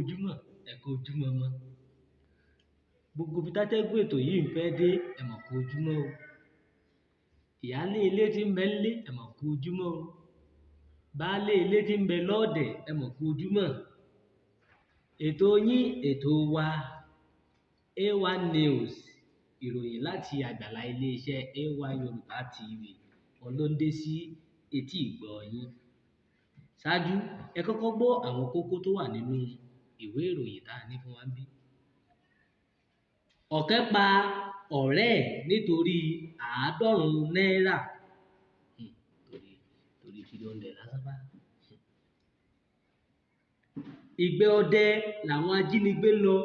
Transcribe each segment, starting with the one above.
ojúmọ́, ẹ kú ojúmọ́ mọ́. Gbogbo ibi tátẹ́gùn ètò yìí ń fẹ́ dé, ẹ mà kú ojúmọ́ o. Ìyálé ilé tí ń bẹ ńlé, ẹ mà kú ojúmọ́ o. Baálé ilé tí ń bẹ lọ́ọ̀dẹ̀, ẹ mà kú ojúmọ́. Ètò yín, ètò wa, A1 News, ìròyìn láti àgbàlá iléeṣẹ́ A1 Yorùbá TV, òun ló ń dé sí etí ìgbọ́ yín. Ṣáájú, ẹ kọ́kọ́ gbọ́ àwọn kókó tó wà nínú ìwé ìròyìn tá a ní fún wa níbí. Ọ̀kẹ́ pa ọ̀rẹ́ ẹ̀ nítorí náírà. Torí $300 lásán bá. Ìgbẹ́ ọdẹ làwọn ajínigbé lọ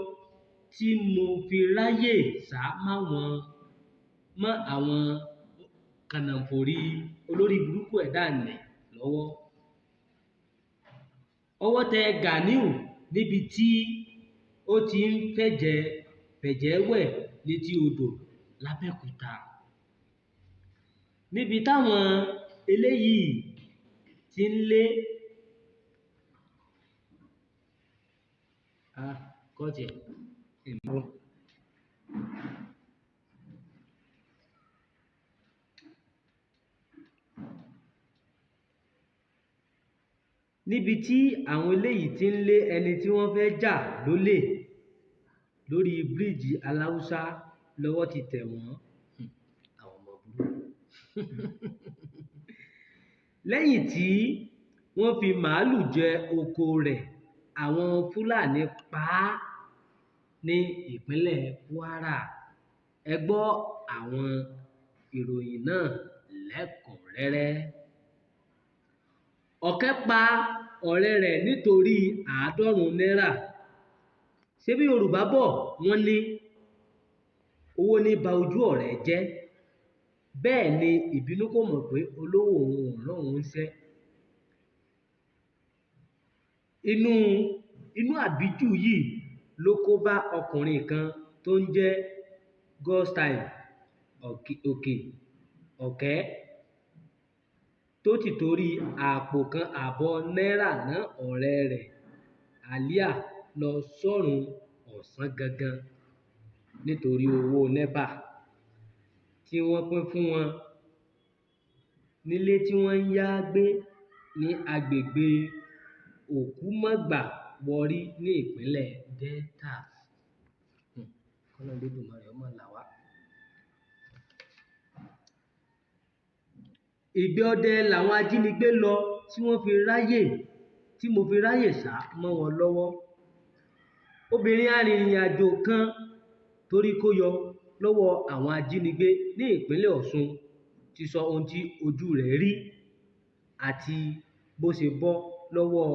tí mo fi ráyè sá mọ́ àwọn kànáńfòrí olórí burúkú ẹ̀dá nì lọ́wọ́. Ọwọ́ tẹ Ganiu níbi tí ó ti ń fẹ̀jẹ̀ wẹ̀ létí odò l'Ábẹ́òkúta. Níbi táwọn eléyìí ti ń lé níbi tí àwọn eléyìí ti ń lé ẹni tí wọ́n fẹ́ jà lólè lórí bíríìjì Aláùsá lọ́wọ́ ti tẹ̀ wọ́n. Àwọn ọmọ burúkú. Lẹ́yìn tí wọ́n fi màálù jẹ oko rẹ̀, àwọn Fúlàní pa á ní ìpínlẹ̀ Kwara. Ẹ gbọ́ àwọn ìròyìn náà lẹ́kùnrẹ́rẹ́. Ọ̀kẹ́ pa ọ̀rẹ́ rẹ̀ nítorí náírà. Ṣebí Yorùbá bọ̀ wọ́n ní owó ní ba ojú ọ̀rẹ́ jẹ́. Bẹ́ẹ̀ ni ìbínú kò mọ̀ pé olówó òun ò rán òun níṣẹ́. Inú àbíjù yìí ló kó bá ọkùnrin kan tó ń jẹ́ Ọ̀kẹ́ tó tìtorí àpò kan ààbọ̀ náírà ná ọ̀rẹ́ rẹ̀ Àlíà lọ sọ́run ọ̀sán gangan nítorí owó nẹ́pà tí wọ́n pín fún wọn nílé tí wọ́n ń yá gbé ní agbègbè Òkúmọ̀gbà, Warri ní ìpínlẹ̀ Delta. K'Ọlọ́run Olódùmarè ó máa là wá. Ìgbẹ́ ọdẹ làwọn ajínigbé lọ tí mo fi ráyè sá mọ́ wọn lọ́wọ́. Obìnrin arìnrìn-àjò kan torí kó yọ lọ́wọ́ àwọn ajínigbé ní ìpínlẹ̀ Ọ̀ṣun ti sọ ohun tí ojú rẹ̀ rí àti bó ṣe bọ́ lọ́wọ́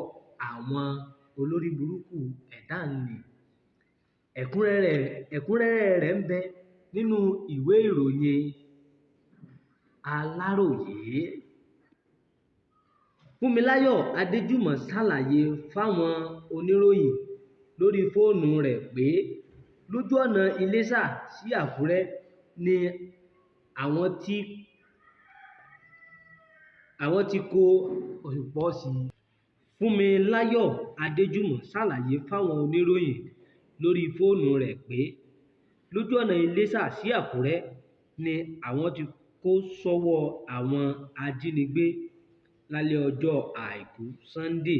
àwọn olórí burúkú ẹ̀dá nì. Ẹ̀kúnrẹ́rẹ́ rẹ̀ ń bẹ nínú ìwé ìròyìn Aláròyé. Fúnmiláyọ̀ Adéjùmọ̀ ṣàlàyé fáwọn oníròyìn lórí fóònù rẹ̀ pé lójú ọ̀nà Iléṣà sí Àkúrẹ́ ni àwọn tí kó pọ̀ sí. Fúnmiláyọ̀ Adéjùmọ̀ ṣàlàyé fáwọn oníròyìn lórí fóònù rẹ̀ pé lójú ọ̀nà Iléṣà sí Àkúrẹ́ ni àwọn tí kó sọ́wọ́ àwọn ajínigbé lálẹ́ ọjọ́ Àìkú Sannde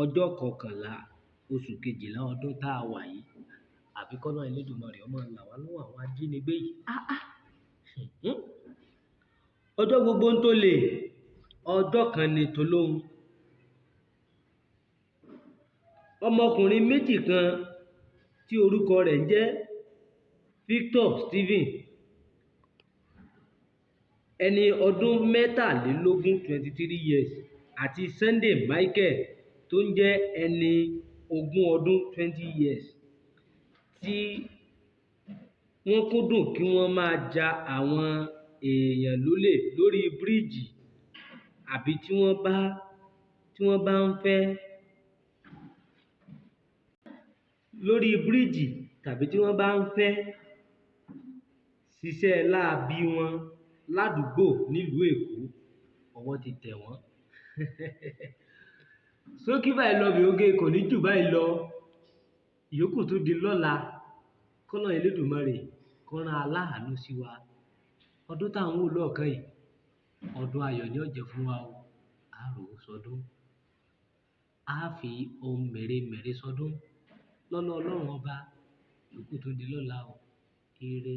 ọjọ́ 11 oṣù Kejìlá ọdún tá a wà yìí. Àfi k'Ọlọ́run Elédùmarè ó máa là wá lọ́wọ́ àwọn ajínigbé yìí. Ọjọ́ gbogbo ń tolè, ọjọ́ kan ni tolóhun. Ọmọkùnrin méjì kan tí orúkọ rẹ̀ ń jẹ́ Victor Stephen, ẹni ọdún 23 years àti Sunday Michael tó ń jẹ́ ẹni ogún ọdún 20 years tí wọ́n kúndùn kí wọ́n máa ja àwọn èèyàn lólè lórí bíríìjì àbí tí wọ́n bá ń fẹ́ ṣiṣẹ́ láabi wọn ládùúgbò nílùú Èkó, ọwọ́ ti tẹ̀ wọ́n. Ṣókí báyìí lọbẹ̀ oge, kò ní jù báyìí lọ. ìyókù tún di lọ́la kọ́lọ́run Elédùmarè kó rán aláàánú sí wa. Ọdún tá à ń wò lọ́ọ̀kán yìí, ọdún ayọ̀ ni ó jẹ́ fún wa o. Á rówó sọdún. Á fi ohun mèremère sọdún lọ́lá Ọlọ́run ọba. Ìyókù tún di lọ́la o. Ire.